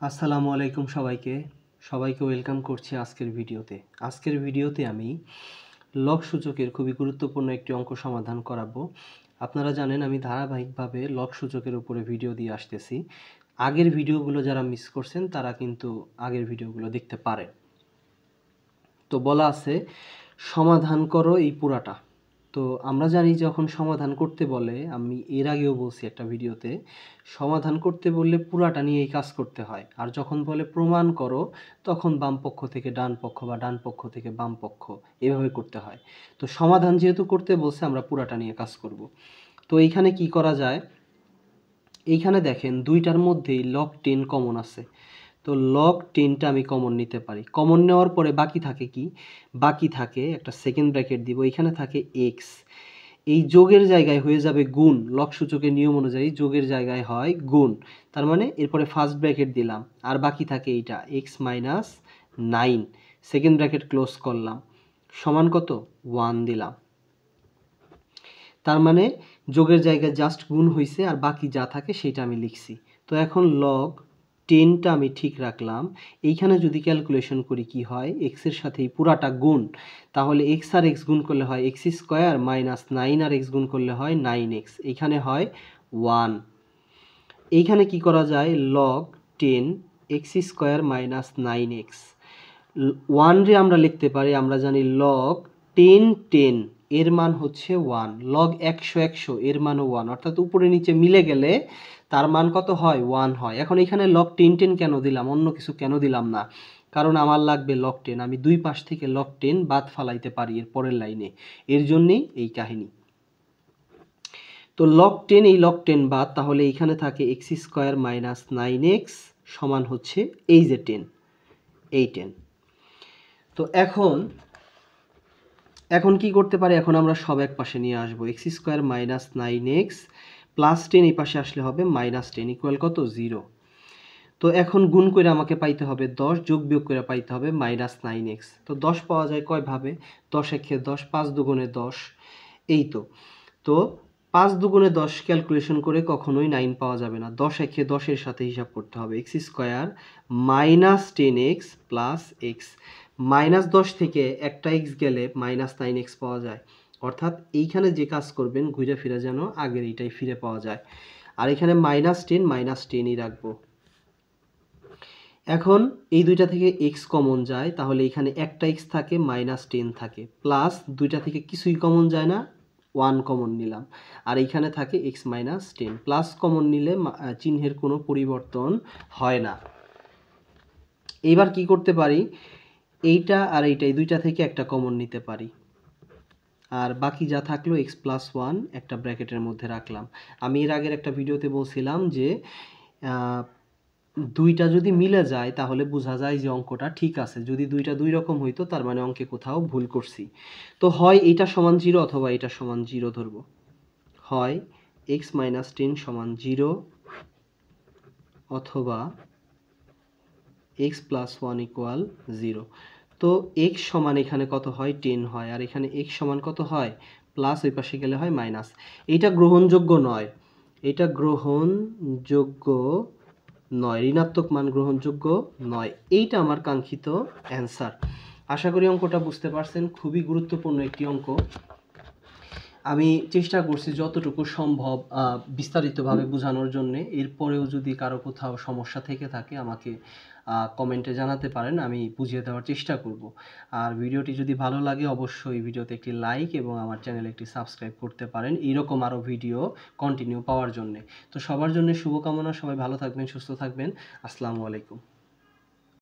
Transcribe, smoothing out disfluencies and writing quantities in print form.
আসসালামু আলাইকুম সবাইকে ওয়েলকাম করছি আজকের ভিডিওতে আমি লগ সূচকের খুবই গুরুত্বপূর্ণ একটি অঙ্ক সমাধান করাবো। আপনারা জানেন আমি ধারাবাহিকভাবে লগ সূচকের উপরে ভিডিও দিয়ে আসতেছি। আগের ভিডিওগুলো যারা মিস করছেন তারা কিন্তু আগের ভিডিওগুলো দেখতে পারেন। তো বলা আছে সমাধান করো এই পুরাটা। তো আমরা জানি যখন সমাধান করতে বলে, আমি এর আগেও বলছি একটা ভিডিওতে, সমাধান করতে বললে পুরাটা নিয়েই কাজ করতে হয়। আর যখন বলে প্রমাণ করো, তখন বাম পক্ষ থেকে ডান পক্ষ বা ডান পক্ষ থেকে বাম পক্ষ এভাবে করতে হয়। তো সমাধান যেহেতু করতে বলছে, আমরা পুরাটা নিয়ে কাজ করব। তো এইখানে কি করা যায়, এইখানে দেখেন দুইটার মধ্যেই লগ 10 কমন আছে। তো লগ 10টা আমি কমন নিতে পারি। কমন নেওয়ার পরে বাকি থাকে কি? বাকি থাকে একটা সেকেন্ড ব্র্যাকেট দিব, এখানে থাকে এক্স। এই যোগের জায়গায় হয়ে যাবে গুণ। লগ সূচকের নিয়ম অনুযায়ী যোগের জায়গায় হয় গুণ। তার মানে এরপরে ফার্স্ট ব্র্যাকেট দিলাম, আর বাকি থাকে এইটা x minus 9। Second bracket close করলাম, সমান কত? 1 দিলাম। তার মানে যোগের জায়গায় জাস্ট গুণ হয়েছে, আর বাকি যা থাকে সেটা আমি লিখছি। তো এখন লগ 10টা আমি ঠিক রাখলাম। এইখানে যদি ক্যালকুলেশন করি কি হয়, এক্সের সাথে এই পুরাটা গুণ, তাহলে এক্স আর এক্স গুণ করলে হয় এক্স স্কোয়ার, মাইনাস 9 আর এক্স গুণ করলে হয় 9x, এইখানে হয় 1। এইখানে কি করা যায়, log 10 x square minus 9x 1 রে আমরা লিখতে পারি, আমরা জানি লগ 10 এর মান হচ্ছে 1, লগ 100 এর মানও 1, অর্থাৎ উপরে নিচে মিলে গেলে তার মান কত হয়? 1 হয়। এখন এখানে লগ 10 কেন দিলাম, অন্য কিছু কেন দিলাম না? কারণ আমার লাগবে লগ 10, আমি দুই পাশ থেকে লগ 10 বাদ ফালাইতে পারি এর পরের লাইনে, এর জন্যই এই কাহিনী। তো লগ 10 এই লগ 10 বাদ, তাহলে এইখানে থাকে এক্স স্কোয়ার মাইনাস 9x সমান হচ্ছে এই যে 10, এই 10। তো এখন কি করতে পারি, এখন আমরা সব এক পাশে নিয়ে আসবো। X square minus 9x plus 10 এই পাশে আসলে হবে মাইনাস 10 ইকুয়াল কত? 0। তো এখন গুণ করে আমাকে পাইতে হবে 10, যোগ বিয়োগ করে পাইতে হবে মাইনাস 9x। তো 10 পাওয়া যায় কয়ভাবে? 10 একে 10, 5 দুগুণে 10, এই তো। তো 5 দুগুণে 10 ক্যালকুলেশন করে কখনোই 9 পাওয়া যাবে না। 10 একে 10 এর সাথে হিসাব করতে হবে। X square minus 10x plus x, minus 10 থেকে একটা এক্স গেলে মাইনাস 9x পাওয়া যায়। অর্থাৎ এইখানে যে কাজ করবেন ঘুরে ফিরে যেন আগের এইটাই ফিরে পাওয়া যায়। আর এখানে মাইনাস 10ই রাখবো। এখন এই দুইটা থেকে x কমন যায়, তাহলে এখানে একটা x থাকে, মাইনাস 10 থাকে, প্লাস দুইটা থেকে কিছুই কমন যায় না, 1 কমন নিলাম, আর এইখানে থাকে x মাইনাস 10। প্লাস কমন নিলে চিহ্নের কোনো পরিবর্তন হয় না। এইবার কি করতে পারি, এইটা আর এইটা এই দুইটা থেকে একটা কমন নিতে পারি, আর বাকি যা থাকলো x প্লাস 1 একটা ব্র্যাকেটের মধ্যে রাখলাম। আমি এর আগের একটা ভিডিওতে বলছিলাম যে দুইটা যদি মিলে যায় তাহলে বোঝা যায় যে অঙ্কটা ঠিক আছে। যদি দুইটা দুই রকম হইতো তার মানে অঙ্কে কোথাও ভুল করছি। তো হয় এটা সমান 0 অথবা এটা সমান 0 ধরবো। হয় x মাইনাস 10 সমান 0 অথবা x প্লাস 1 ইকুয়াল 0। তো x সমান এখানে কত হয়? 10 হয়, আর এখানে x সমান কত হয়? প্লাস, ওই পাশে গেলে হয় মাইনাস। এইটা গ্রহণযোগ্য নয়, এটা গ্রহণযোগ্য নয়, ঋণাত্মক মান গ্রহণযোগ্য নয়। এইটা আমার কাঙ্ক্ষিত অ্যান্সার। আশা করি অঙ্কটা বুঝতে পারছেন, খুবই গুরুত্বপূর্ণ একটি অঙ্ক। আমি চেষ্টা করছি যতটুকু সম্ভব বিস্তারিতভাবে বোঝানোর জন্য। এরপরেও যদি কারো কোথাও সমস্যা থেকে থাকে আমাকে কমেন্টে জানাতে পারেন, আমি বুঝিয়ে দেওয়ার চেষ্টা করব। আর ভিডিওটি যদি ভালো লাগে অবশ্যই ভিডিওতে একটি লাইক এবং আমার চ্যানেলে একটি সাবস্ক্রাইব করতে পারেন এইরকম আরও ভিডিও কন্টিনিউ পাওয়ার জন্য। তো সবার জন্য শুভকামনা, সবাই ভালো থাকবেন, সুস্থ থাকবেন। আসসালামু আলাইকুম।